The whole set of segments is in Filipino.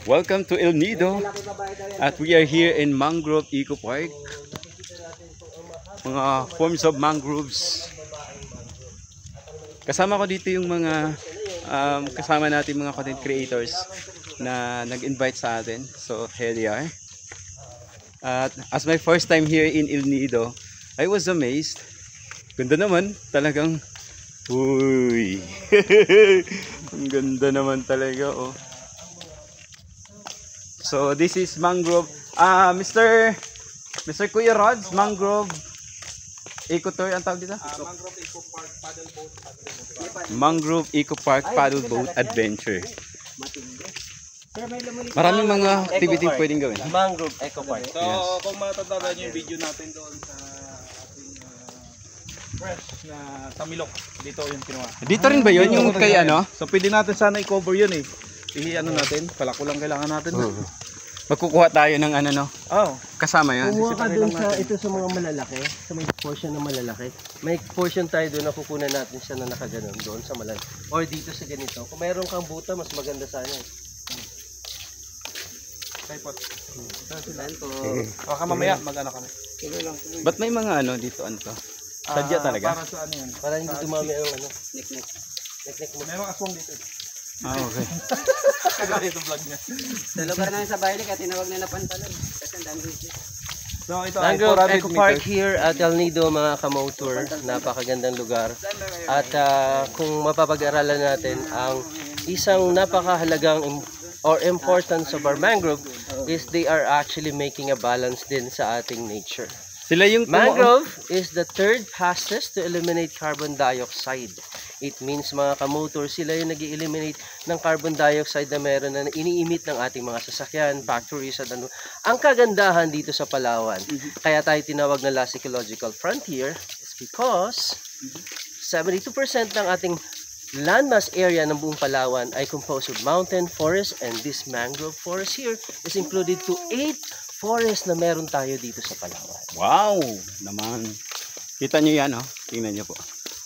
Welcome to El Nido. At we are here in Mangrove Eco Park. Mga forms of mangroves. Kasama ko dito yung mga kasama natin mga content creators na nag-invite sa atin. So here they are. At as my first time here in El Nido, I was amazed. Ganda naman, talagang uy. Ang ganda naman talaga, oh. So this is mangrove. Mr. Kuya Rods, mangrove Eco Tour ang tawag dito? Mangrove Eco Park Paddle Boat Adventure. Maraming mga activity pwedeng gawin. Mangrove Eco Park. So, kung matatandaan yung video natin doon sa ating fresh na tamilok, dito yung kinuha. Dito rin ba yun? Yung kay ano? So, pwede natin sana i-cover yun eh. I-ano natin, palako lang kailangan natin. Magkukuha tayo ng ano no? Oh. Kasama yan. Kumuha ka dun sa, ito sa mga malalaki, sa may portion na malalaki. May portion tayo doon na kukunan natin siya na nakaganon doon sa malalaki. Or dito sa ganito. Kung mayroon kang buta, mas maganda sana eh. Tripod. Baka mamaya mag-ano kami. Ba't may mga ano dito ano to? Sadya talaga? Para sa ano yan. Para hindi dumami ang ano. Nek-nek mo. Merong aswang dito eh. Okay. Kaya ito vlog niya. Sa lugar namin sa bahay kaya tinawag nila pantalan. Kasi ang dami dito. So ito ay Mangrove 400 Eco Park meters. here at El Nido, mga kamotor. Napakagandang lugar. At kung mapapag-aralan natin, ang isang napakahalagang or importance of our mangrove is they are actually making a balance din sa ating nature. Sila yung Mangrove is the third fastest to eliminate carbon dioxide. It means mga kamotor, sila yung nag-eliminate ng carbon dioxide na meron na iniimit ng ating mga sasakyan, factories at ano. Ang kagandahan dito sa Palawan, kaya tayo tinawag na last ecological frontier, is because 72% ng ating landmass area ng buong Palawan ay composed of mountain, forest, and this mangrove forest here is included to 8 forest na meron tayo dito sa Palawan. wow naman. Kita nyo yan, oh. Tingnan nyo po.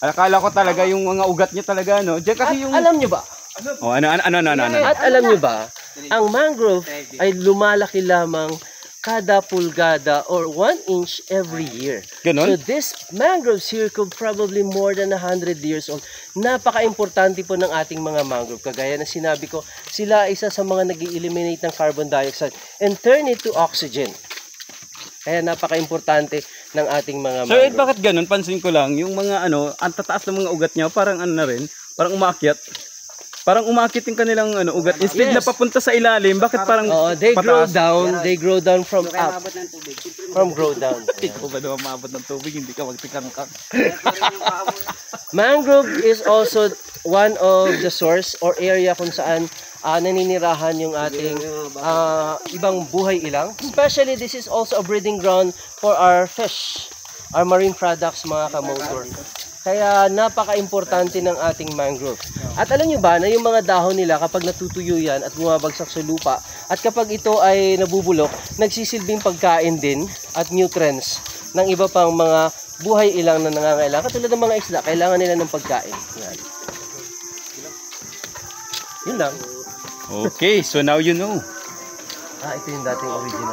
Akala ko talaga yung mga ugat niya talaga, no? Diyan kasi At yung alam nyo ba? oh, ano. At alam nyo ba, ang mangrove ay lumalaki lamang kada pulgada or 1 inch every year. Ganon? So this mangrove here could probably more than 100 years old. Napaka-importante po ng ating mga mangrove. Kagaya na sinabi ko, sila isa sa mga nag-eliminate ng carbon dioxide and turn it to oxygen. Kaya napaka-importante ng ating mga So, mangrove. bakit ganun? Pansin ko lang, yung mga ano, ang tataas ng mga ugat niya, parang ano na rin, parang umakyat. Parang umakyat yung kanilang ano, ugat. Instead na papunta sa ilalim, bakit parang They grow pataas? down. They grow down from Kaya up. maabot ng tubig. From grow down. Ikaw ba naman maabot ng tubig, hindi ka magtikang-kang. Mangrove is also one of the source or area kung saan naninirahan yung ating ibang buhay ilang. Especially this is also a breeding ground for our fish, our marine products, mga kamotor. Kaya napaka-importante ng ating mangrove. At alam nyo ba na yung mga dahon nila kapag natutuyo yan at bumabagsak sa lupa at kapag ito ay nabubulok, nagsisilbing pagkain din at nutrients ng iba pang mga buhay ilang na nangangailangan. Katulad ng mga isda, kailangan nila ng pagkain. Yan. Yun lang. Okay, so now you know. Ito yung dating original.